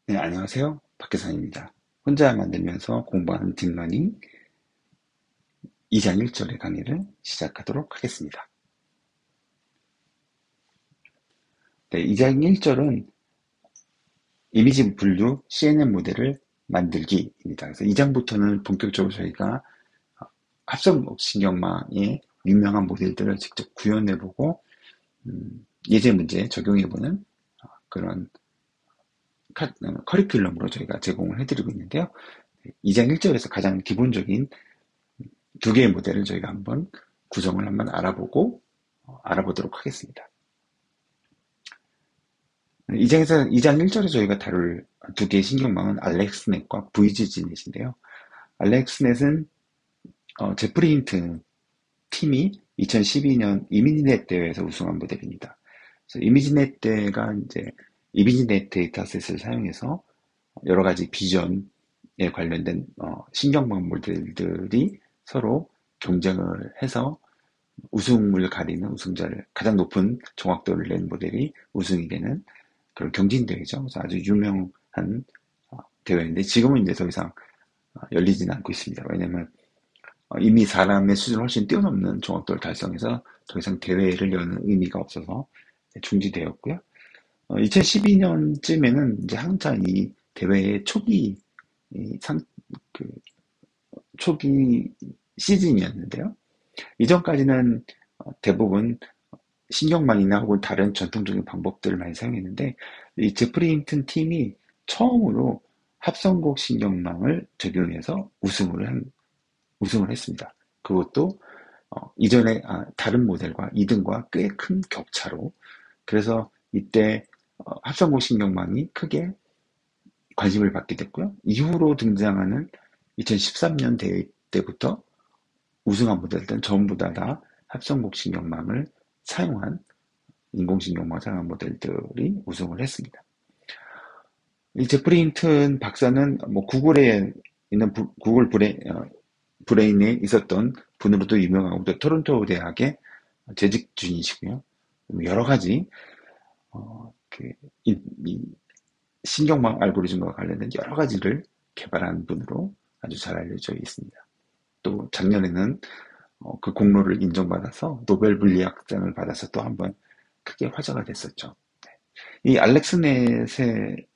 네, 안녕하세요. 박계산입니다. 혼자 만들면서 공부하는 딥러닝 2장 1절의 강의를 시작하도록 하겠습니다. 네, 2장 1절은 이미지 분류 CNN 모델을 만들기입니다. 그래서 2장부터는 본격적으로 저희가 합성신경망의 유명한 모델들을 직접 구현해보고 예제 문제 적용해보는 그런 커리큘럼으로 저희가 제공을 해드리고 있는데요. 2장 1절에서 가장 기본적인 두 개의 모델을 저희가 한번 구성을 한번 알아보도록 하겠습니다. 2장 1절에 저희가 다룰 두 개의 신경망은 알렉스넷과 VGG넷인데요. 알렉스넷은 제프리 힌트 팀이 2012년 이미지넷 대회에서 우승한 모델입니다. 그래서 이미지넷 대회가 이제 이미지넷 데이터셋을 사용해서 여러 가지 비전에 관련된 신경망 모델들이 서로 경쟁을 해서 우승을 가리는 우승자를 가장 높은 정확도를 낸 모델이 우승이 되는 그런 경진대회죠. 그래서 아주 유명한 대회인데 지금은 이제 더 이상 열리지는 않고 있습니다. 왜냐하면 이미 사람의 수준을 훨씬 뛰어넘는 정확도를 달성해서 더 이상 대회를 여는 의미가 없어서 중지되었고요. 2012년쯤에는 이제 한창 이 대회의 초기 그 초기 시즌이었는데요. 이전까지는 대부분 신경망이나 혹은 다른 전통적인 방법들을 많이 사용했는데 이 제프리 힌튼 팀이 처음으로 합성곡 신경망을 적용해서 우승을 했습니다. 그것도 이전에 다른 모델과 2등과 꽤 큰 격차로. 그래서 이때 합성곡 신경망이 크게 관심을 받게 됐고요. 이후로 등장하는 2013년 대회 때부터 우승한 모델들은 전부 다 합성곡 신경망을 사용한 인공신경망 사용한 모델들이 우승을 했습니다. 이 제프리 힌튼 박사는 뭐 구글에 있는 구글 브레인에 있었던 분으로도 유명하고 또 토론토 대학의 재직 중이시고요. 여러 가지 그 이 신경망 알고리즘과 관련된 여러 가지를 개발한 분으로 아주 잘 알려져 있습니다. 또 작년에는 그 공로를 인정받아서 노벨 물리학상을 받아서 또 한번 크게 화제가 됐었죠. 이 알렉스넷의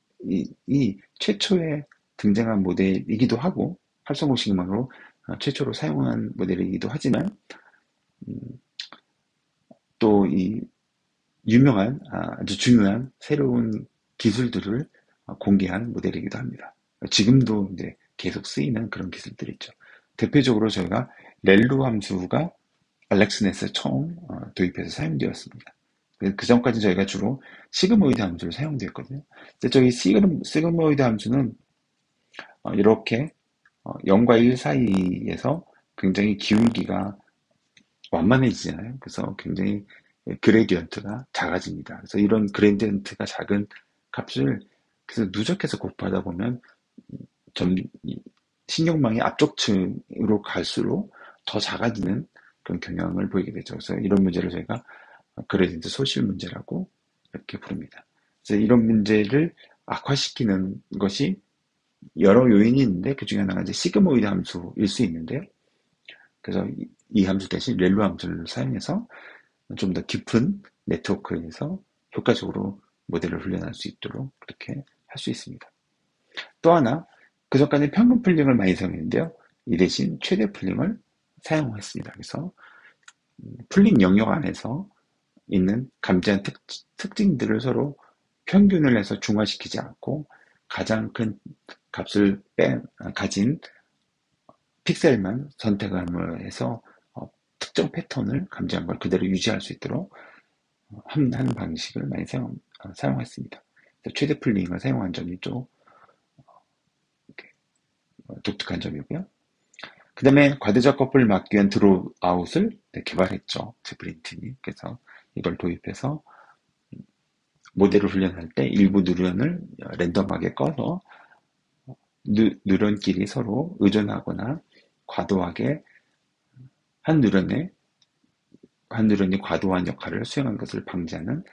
이 최초의 등장한 모델이기도 하고 활성고식망으로 최초로 사용한 모델이기도 하지만 또 이 유명한 아주 중요한 새로운 기술들을 공개한 모델이기도 합니다. 지금도 이제 계속 쓰이는 그런 기술들이 있죠. 대표적으로 저희가 렐루 함수가 알렉스넷에 처음 도입해서 사용되었습니다. 그 전까지 저희가 주로 시그모이드 함수를 사용되었거든요. 근데 저희 시그모이드 함수는 이렇게 0과 1 사이에서 굉장히 기울기가 완만해지잖아요. 그래서 굉장히 그레디언트가 작아집니다. 그래서 이런 그레디언트가 작은 값을 그래서 누적해서 곱하다 보면 점, 신경망이 앞쪽층으로 갈수록 더 작아지는 그런 경향을 보이게 되죠. 그래서 이런 문제를 저희가 그레디언트 소실 문제라고 이렇게 부릅니다. 그래서 이런 문제를 악화시키는 것이 여러 요인이 있는데 그 중에 하나가 이제 시그모이드 함수일 수 있는데요. 그래서 이 함수 대신 렐루 함수를 사용해서 좀 더 깊은 네트워크에서 효과적으로 모델을 훈련할 수 있도록 그렇게 할 수 있습니다. 또 하나, 그전까지 평균 풀링을 많이 사용했는데요. 이 대신 최대 풀링을 사용했습니다. 그래서 풀링 영역 안에서 있는 감지한 특징들을 서로 평균을 해서 중화시키지 않고 가장 큰 값을 가진 픽셀만 선택함을 해서 특정 패턴을 감지한 걸 그대로 유지할 수 있도록 하는 방식을 많이 사용했습니다. 최대 풀링을 사용한 점이 좀 독특한 점이고요. 그 다음에 과대적 커플을 막기 위한 드롭아웃을 개발했죠. 제프린팀이. 그래서 이걸 도입해서 모델을 훈련할 때 일부 뉴런을 랜덤하게 꺼서 뉴런끼리 서로 의존하거나 과도하게 한 뉴런이 과도한 역할을 수행한 것을 방지하는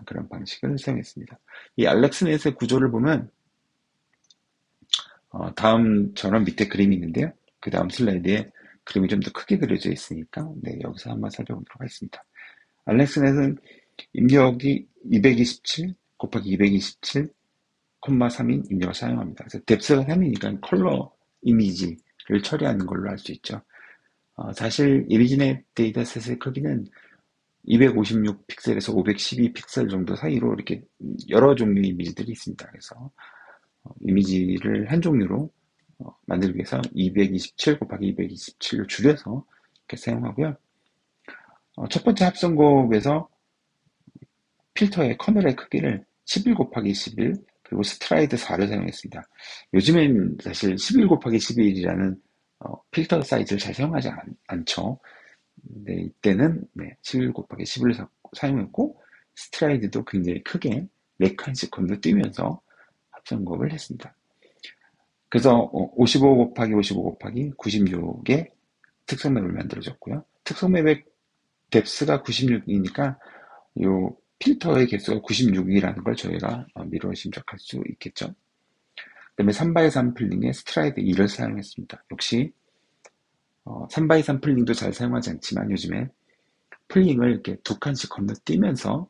그런 방식을 사용했습니다. 이 알렉스넷의 구조를 보면 다음처럼 밑에 그림이 있는데요. 그 다음 슬라이드에 그림이 좀 더 크게 그려져 있으니까 네, 여기서 한번 살펴보도록 하겠습니다. 알렉스넷은 입력이 227 곱하기 227, 3인 입력을 사용합니다. 그래서 뎁스가 3이니까 컬러 이미지를 처리하는 걸로 알 수 있죠. 사실 이미지넷 데이터셋의 크기는 256 픽셀에서 512 픽셀 정도 사이로 이렇게 여러 종류의 이미지들이 있습니다. 그래서 이미지를 한 종류로 만들기 위해서 227 곱하기 227로 줄여서 이렇게 사용하고요. 첫 번째 합성곱에서 필터의 커널의 크기를 11 곱하기 11 그리고 스트라이드 4를 사용했습니다. 요즘엔 사실 11 곱하기 11이라는 필터 사이즈를 잘 사용하지 않죠. 근데 이때는 11 곱하기 11을 사용했고 스트라이드도 굉장히 크게 4칸씩 건너뛰면서 합성곱을 했습니다. 그래서 55 곱하기 55 곱하기 96의 특성맵을 만들어줬고요. 특성맵의 뎁스가 96이니까 요 필터의 개수가 96이라는 걸 저희가 미루어 짐작할 수 있겠죠. 그 다음에 3x3 플링에 스트라이드 2를 사용했습니다. 역시 3x3 플링도 잘 사용하지 않지만 요즘에 플링을 이렇게 두 칸씩 건너뛰면서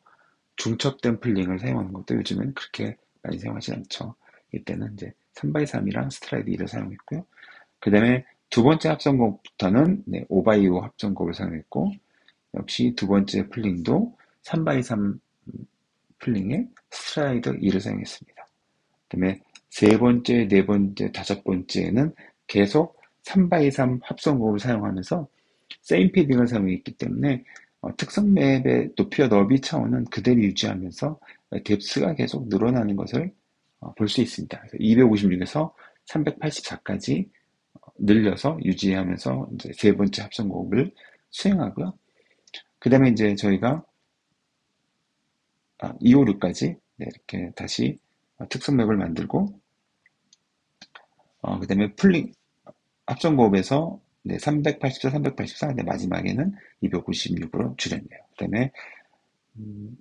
중첩된 플링을 사용하는 것도 요즘은 그렇게 많이 사용하지 않죠. 이때는 이제 3x3이랑 스트라이드 2를 사용했고요. 그 다음에 두 번째 합성곡부터는 5x5 합성곡을 사용했고 역시 두 번째 플링도 3x3 플링에 스트라이더 2를 사용했습니다. 그 다음에 세 번째, 네 번째, 다섯 번째는 계속 3x3 합성곡을 사용하면서 세임 패딩을 사용했기 때문에 특성 맵의 높이와 너비 차원은 그대로 유지하면서 뎁스가 계속 늘어나는 것을 볼 수 있습니다. 256에서 384까지 늘려서 유지하면서 이제 세 번째 합성곡을 수행하고요. 그 다음에 이제 저희가 256까지 이렇게 다시 특성 맵을 만들고 그 다음에 풀링 합성곡에서 384, 384, 근데 마지막에는 256으로 줄였네요. 그 다음에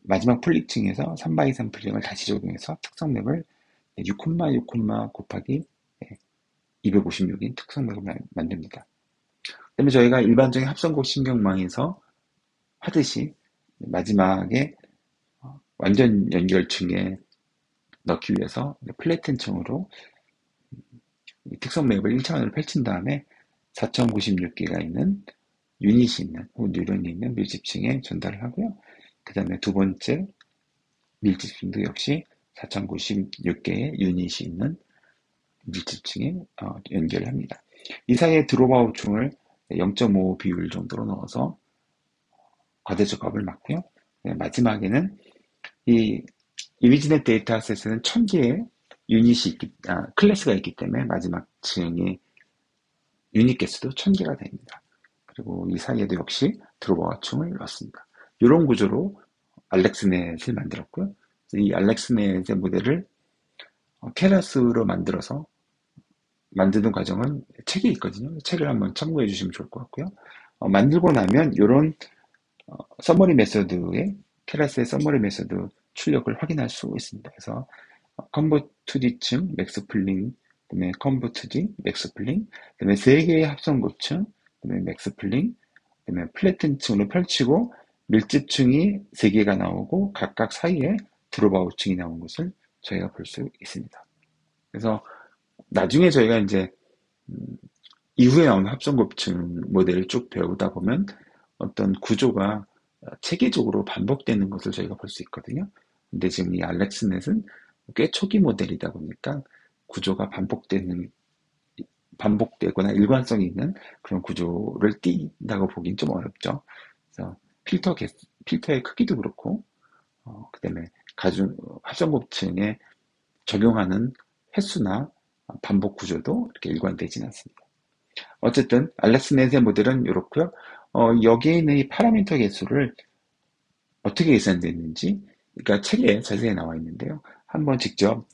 마지막 풀링층에서 3x3 풀링을 다시 적용해서 특성 맵을 6, 6, 곱하기 256인 특성 맵을 만듭니다. 그 다음에 저희가 일반적인 합성곡 신경망에서 하듯이 마지막에 완전 연결층에 넣기 위해서 플래튼층으로 특성 맵을 1차원으로 펼친 다음에 4096개가 있는 유닛이 있는 혹은 뉴런이 있는 밀집층에 전달을 하고요. 그 다음에 두 번째 밀집층도 역시 4096개의 유닛이 있는 밀집층에 연결을 합니다. 이 사이에 드롭아웃층을 0.5 비율 정도로 넣어서 과대적 값을 맞고요. 마지막에는 이 이미지넷 데이터셋에는 1000개의 유닛이 클래스가 있기 때문에 마지막 층의 유닛 개수도 1000개가 됩니다. 그리고 이 사이에도 역시 드롭아웃층을 넣었습니다. 이런 구조로 알렉스넷을 만들었고요. 이 알렉스넷의 모델을 케라스로 만들어서 만드는 과정은 책이 있거든요. 책을 한번 참고해 주시면 좋을 것 같고요. 만들고 나면 이런 서머리 메서드의 케라스의 서머리 메서드 출력을 확인할 수 있습니다. 그래서 컨버2D층 맥스플링, 그다음에 컨버2D 맥스플링, 그다음에 세 개의 합성곱층, 그다음에 맥스플링, 그다음에 플래튼층으로 펼치고 밀집층이 세 개가 나오고 각각 사이에 드롭아웃층이 나온 것을 저희가 볼 수 있습니다. 그래서 나중에 저희가 이제 이후에 나온 합성곱층 모델을 쭉 배우다 보면 어떤 구조가 체계적으로 반복되는 것을 저희가 볼 수 있거든요. 근데 지금 이 알렉스넷은 꽤 초기 모델이다 보니까 구조가 반복되거나 일관성이 있는 그런 구조를 띈다고 보긴 좀 어렵죠. 그래서 필터의 크기도 그렇고, 그 다음에 합성곱층에 적용하는 횟수나 반복 구조도 이렇게 일관되지는 않습니다. 어쨌든 알렉스넷의 모델은 이렇고요. 여기에 있는 이 파라미터 개수를 어떻게 계산됐는지, 그러니까 책에 자세히 나와 있는데요. 한번 직접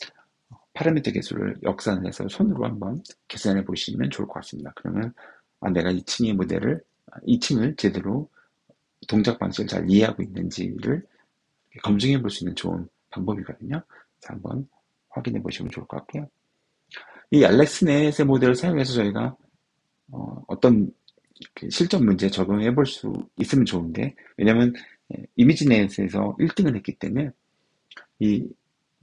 파라미터 개수를 역산해서 손으로 한번 계산해 보시면 좋을 것 같습니다. 그러면 내가 2층을 제대로 동작 방식을 잘 이해하고 있는지를 검증해 볼 수 있는 좋은 방법이거든요. 그래서 한번 확인해 보시면 좋을 것 같고요. 이 알렉스넷의 모델을 사용해서 저희가 떤 실전 문제에 적용해 볼 수 있으면 좋은데, 왜냐면 이미지넷에서 1등을 했기 때문에 이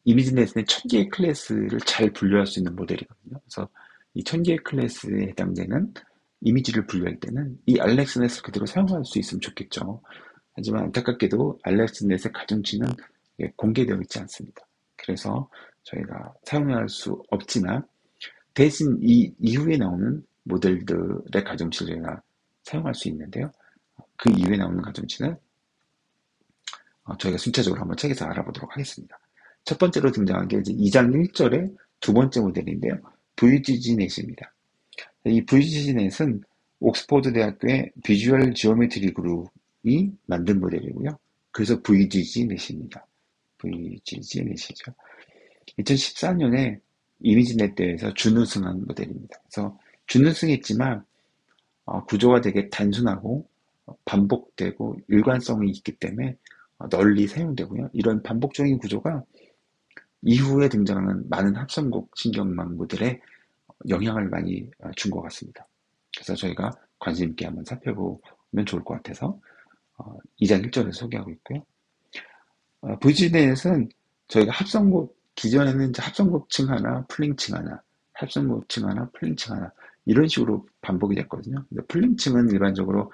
이미지넷의 1000개의 클래스를 잘 분류할 수 있는 모델이거든요. 그래서 이 1000개의 클래스에 해당되는 이미지를 분류할 때는 이 알렉스넷을 그대로 사용할 수 있으면 좋겠죠. 하지만 안타깝게도 알렉스넷의 가중치는 공개되어 있지 않습니다. 그래서 저희가 사용할 수 없지만 대신 이 이후에 나오는 모델들의 가중치를 저희가 사용할 수 있는데요. 그 이후에 나오는 가중치는 저희가 순차적으로 한번 책에서 알아보도록 하겠습니다. 첫 번째로 등장한 게 이제 2장 1절의 두 번째 모델인데요. VGG넷입니다. 이 VGG넷은 옥스퍼드 대학교의 비주얼 지오메트리 그룹이 만든 모델이고요. 그래서 VGG넷입니다. VGG넷이죠. 2014년에 이미지넷 대회에서 준우승한 모델입니다. 그래서 준우승했지만 구조가 되게 단순하고 반복되고 일관성이 있기 때문에 널리 사용되고요. 이런 반복적인 구조가 이후에 등장하는 많은 합성곡 신경망부들에 영향을 많이 준 것 같습니다. 그래서 저희가 관심 있게 한번 살펴보면 좋을 것 같아서 2장 1절에서 소개하고 있고요. VGNet은 저희가 합성곡, 기존에는 이제 합성곡층 하나, 플링층 하나, 합성곡층 하나, 플링층 하나 이런 식으로 반복이 됐거든요. 근데 플링층은 일반적으로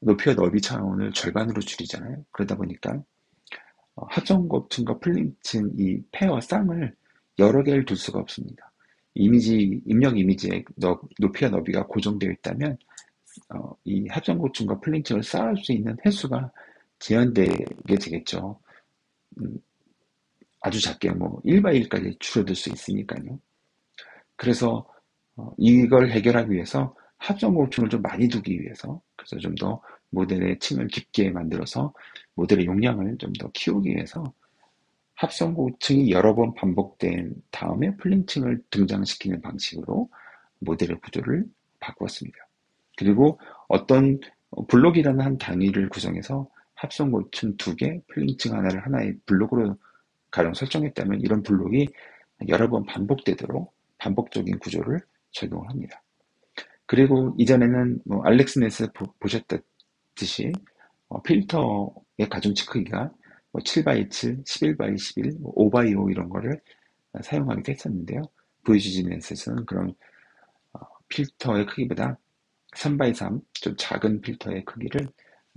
높이와 너비 차원을 절반으로 줄이잖아요. 그러다 보니까 합성곡층과 플링층 이 페어 쌍을 여러 개를 둘 수가 없습니다. 입력 이미지의 높이와 너비가 고정되어 있다면 이 합성곡층과 플링층을 쌓을 수 있는 횟수가 제한되게 되겠죠. 아주 작게 뭐 1by 1까지 줄어들 수 있으니까요. 그래서 이걸 해결하기 위해서 합성곡층을 좀 많이 두기 위해서, 그래서 좀 더 모델의 층을 깊게 만들어서 모델의 용량을 좀 더 키우기 위해서 합성고층이 여러 번 반복된 다음에 플링층을 등장시키는 방식으로 모델의 구조를 바꾸었습니다. 그리고 어떤 블록이라는 한 단위를 구성해서 합성고층 2개, 플링층 하나를 하나의 블록으로 가령 설정했다면 이런 블록이 여러 번 반복되도록 반복적인 구조를 적용을 합니다. 그리고 이전에는 알렉스넷에서 보셨듯이 필터의 가중치 크기가 7x7, 11x11, 5x5 이런 거를 사용하기도 했었는데요. VGG넷에서는 그런 필터의 크기보다 3x3, 좀 작은 필터의 크기를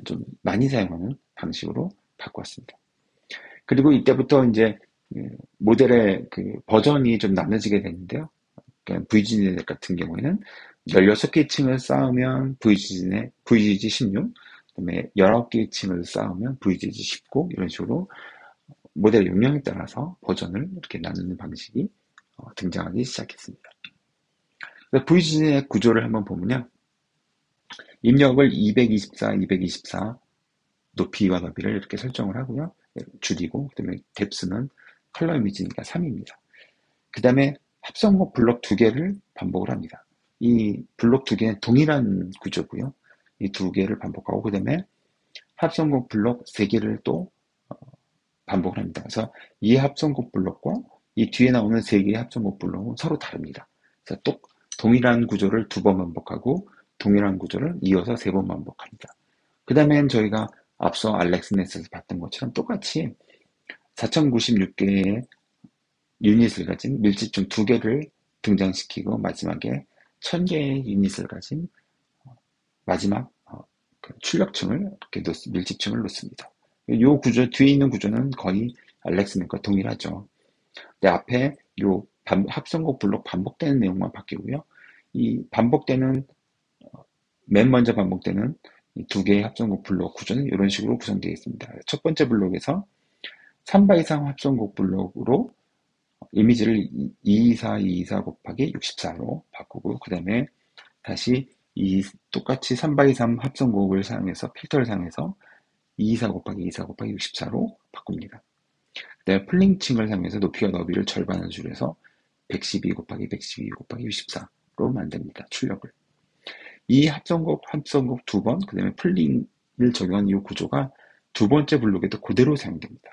좀 많이 사용하는 방식으로 바꿨습니다. 그리고 이때부터 이제 모델의 그 버전이 좀 나눠지게 되는데요. 그러니까 VGG넷 같은 경우에는 16개 층을 쌓으면 VGG16, 그다음에 19개의 층을 쌓으면 VGG19 이런 식으로 모델의 용량에 따라서 버전을 이렇게 나누는 방식이 등장하기 시작했습니다. VGG의 구조를 한번 보면요. 입력을 224, 224 높이와 너비를 이렇게 설정을 하고요. 줄이고 그다음에 뎁스는 컬러 이미지니까 3입니다. 그 다음에 합성곡 블록 2개를 반복을 합니다. 이 블록 2개는 동일한 구조고요. 이 2개를 반복하고 그 다음에 합성곡 블록 3개를 또 반복을 합니다. 그래서 이 합성곡 블록과 이 뒤에 나오는 3개의 합성곡 블록은 서로 다릅니다. 그래서 또 동일한 구조를 2번 반복하고 동일한 구조를 이어서 3번 반복합니다. 그 다음엔 저희가 앞서 알렉스넷에서 봤던 것처럼 똑같이 4096개의 유닛을 가진 밀집층 2개를 등장시키고 마지막에 1000개의 유닛을 가진 마지막 출력층을 이렇게 밀집층을 놓습니다. 이 구조 뒤에 있는 구조는 거의 알렉스넷과 동일하죠. 근데 앞에 요 합성곡 블록 반복되는 내용만 바뀌고요. 이 반복되는 맨 먼저 반복되는 이 2개의 합성곡 블록 구조는 이런 식으로 구성되어 있습니다. 첫 번째 블록에서 3바 이상 합성곡 블록으로 이미지를 224, 224 곱하기 64로 바꾸고 그 다음에 다시 똑같이 3x3 합성곡을 사용해서 필터를 사용해서 224 곱하기 224 곱하기 64로 바꿉니다. 그 다음에 플링층을 사용해서 높이와 너비를 절반으로 줄여서 112 곱하기 112 곱하기 64로 만듭니다. 출력을. 이 합성곡 2번, 그 다음에 플링을 적용한 이 구조가 두 번째 블록에도 그대로 사용됩니다.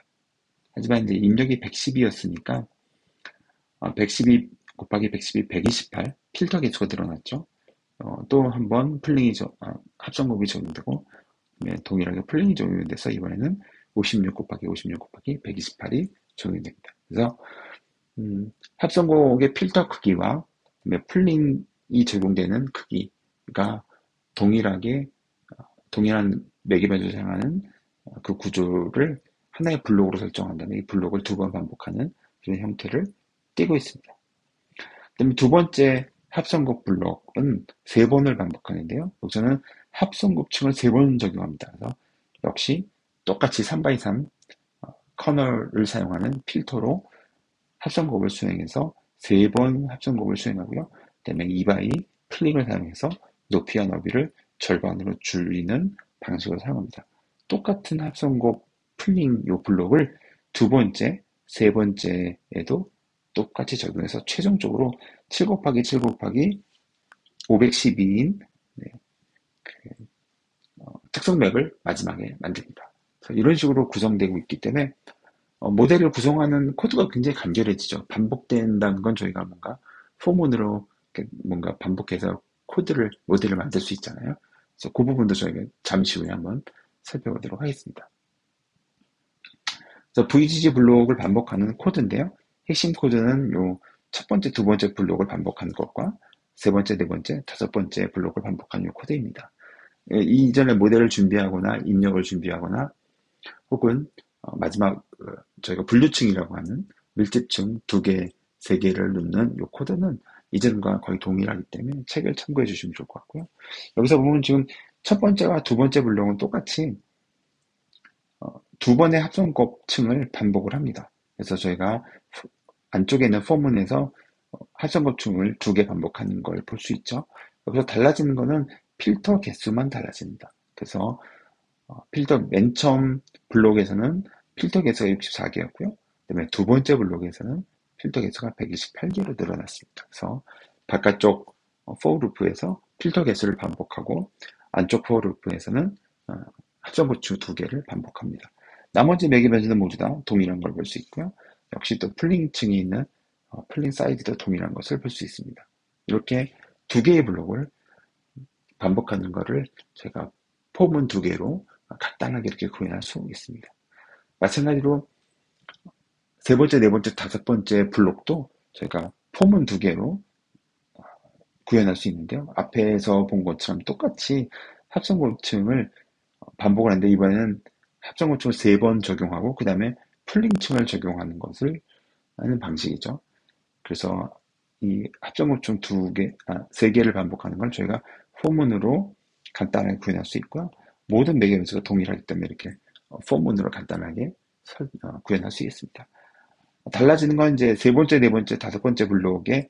하지만 이제 입력이 112였으니까 112 곱하기 112, 128 필터 개수가 늘어났죠. 또 한 번 합성곱이 적용되고 동일하게 플링이 적용돼서 이번에는 56 곱하기 56 곱하기 128이 적용됩니다. 그래서 합성곡의 필터 크기와 플링이 적용되는 크기가 동일한 매개 변수를 사용하는 그 구조를 하나의 블록으로 설정한 다음에 이 블록을 두 번 반복하는 그런 형태를 띠고 있습니다. 그다음에 두 번째 합성곡 블록은 세 번을 반복하는데요. 여기서는 합성곱층을 세 번 적용합니다. 그래서 역시 똑같이 3x3 커널을 사용하는 필터로 합성곱을 수행해서 세 번 합성곱을 수행하고요. 그다음에 2x 플링을 사용해서 높이와 너비를 절반으로 줄이는 방식을 사용합니다. 똑같은 합성곱 플링 요 블록을 두 번째, 세 번째에도 똑같이 적용해서 최종적으로 7 곱하기 7 곱하기 512인 특성 맵을 마지막에 만듭니다. 이런 식으로 구성되고 있기 때문에 모델을 구성하는 코드가 굉장히 간결해지죠. 반복된다는 건 저희가 뭔가 포문으로 뭔가 반복해서 모델을 만들 수 있잖아요. 그래서 그 부분도 저희가 잠시 후에 한번 살펴보도록 하겠습니다. 그래서 VGG 블록을 반복하는 코드인데요. 핵심 코드는 요 첫 번째, 두 번째 블록을 반복하는 것과 세 번째, 네 번째, 다섯 번째 블록을 반복하는 요 코드입니다. 이전에 모델을 준비하거나 입력을 준비하거나 혹은 마지막 저희가 분류층이라고 하는 밀집층 2개, 3개를 넣는 이 코드는 이전과 거의 동일하기 때문에 책을 참고해 주시면 좋을 것 같고요. 여기서 보면 지금 첫 번째와 두 번째 블록은 똑같이 두 번의 합성곱층을 반복을 합니다. 그래서 저희가 안쪽에 있는 포문에서 합성곱층을 2개 반복하는 걸 볼 수 있죠. 여기서 달라지는 거는 필터 개수만 달라집니다. 그래서 필터 맨 처음 블록에서는 필터 개수가 64개였고요. 그다음에 두 번째 블록에서는 필터 개수가 128개로 늘어났습니다. 그래서 바깥쪽 for 루프에서 필터 개수를 반복하고 안쪽 for 루프에서는 합성고추 2개를 반복합니다. 나머지 매개 변수는 모두 다 동일한 걸 볼 수 있고요. 역시 또 플링층이 있는 플링 사이드도 동일한 것을 볼 수 있습니다. 이렇게 2개의 블록을 반복하는 것을 제가 포문 2개로 간단하게 이렇게 구현할 수 있습니다. 마찬가지로 세 번째, 네 번째, 다섯 번째 블록도 저희가 포문 2개로 구현할 수 있는데요. 앞에서 본 것처럼 똑같이 합성고층을 반복을 하는데 이번에는 합성고층을 3번 적용하고 그 다음에 플링층을 적용하는 것을 하는 방식이죠. 그래서 이 합성고층 3개를 반복하는 걸 저희가 포문으로 간단하게 구현할 수 있고요. 모든 매개 변수가 동일하기 때문에 이렇게 포문으로 간단하게 구현할 수 있습니다. 달라지는 건 이제 세 번째, 네 번째, 다섯 번째 블록의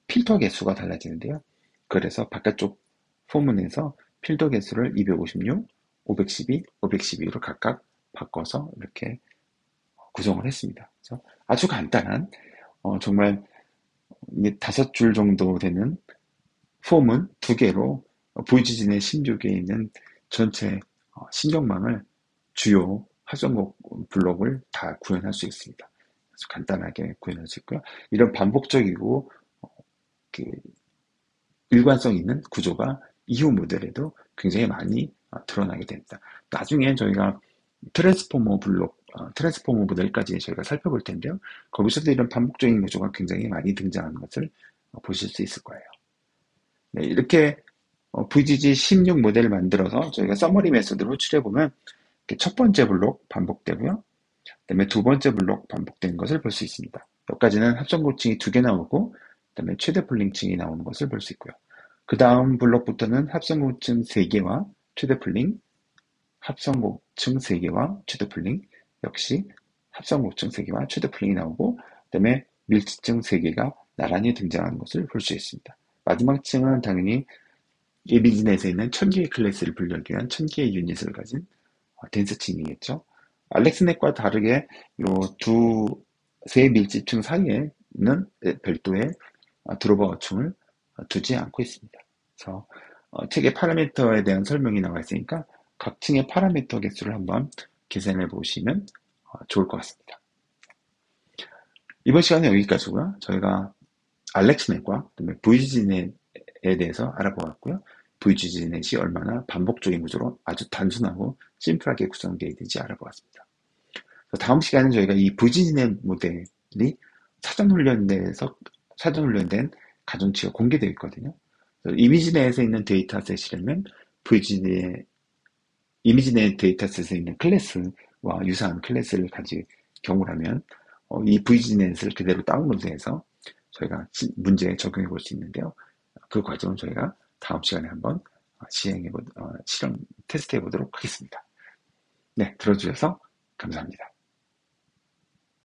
필터 개수가 달라지는데요. 그래서 바깥쪽 포문에서 필터 개수를 256, 512, 512로 각각 바꿔서 이렇게 구성을 했습니다. 그래서 아주 간단한 정말 5줄 정도 되는 폼은 2개로 보이지진의 16개에 있는 전체 신경망을 주요 합성곡 블록을 다 구현할 수 있습니다. 그래서 간단하게 구현할 수 있고요. 이런 반복적이고 일관성 있는 구조가 이후 모델에도 굉장히 많이 드러나게 됩니다. 나중에 저희가 트랜스포머 모델까지 저희가 살펴볼 텐데요. 거기서도 이런 반복적인 구조가 굉장히 많이 등장하는 것을 보실 수 있을 거예요. 네, 이렇게 VGG 16 모델을 만들어서 저희가 서머리 메소드로 추려보면 첫 번째 블록 반복되고요. 그다음에 두 번째 블록 반복되는 것을 볼 수 있습니다. 여기까지는 합성고층이 2개 나오고 그다음에 최대 플링층이 나오는 것을 볼 수 있고요. 그 다음 블록부터는 합성고층 3개와 최대 플링, 합성고층 3개와 최대 플링, 역시 합성고층 3개와 최대 플링이 나오고 그다음에 밀집층 3개가 나란히 등장하는 것을 볼 수 있습니다. 마지막 층은 당연히 예비진에서 있는 1000개의 클래스를 분류하기 위한 1000개의 유닛을 가진 덴스층이겠죠. 알렉스넷과 다르게 세 밀집층 사이에는 별도의 드로버층을 두지 않고 있습니다. 그래서 책의 파라미터에 대한 설명이 나와 있으니까 각 층의 파라미터 개수를 한번 계산해 보시면 좋을 것 같습니다. 이번 시간은 여기까지고요. 저희가 알렉스넷과 그다음에 VGNet에 대해서 알아보았고요. VGNet이 얼마나 반복적인 구조로 아주 단순하고 심플하게 구성되어 있는지 알아보았습니다. 다음 시간은 저희가 이 VGNet 모델이 사전 훈련된 가중치가 공개되어 있거든요. 이미지넷에 있는 데이터셋이라면 VGNet 이미지넷 데이터셋에 있는 클래스와 유사한 클래스를 가질 경우라면 이 VGNet을 그대로 다운로드해서 저희가 문제에 적용해 볼 수 있는데요. 그 과정은 저희가 다음 시간에 한번 실험 테스트해 보도록 하겠습니다. 네, 들어주셔서 감사합니다.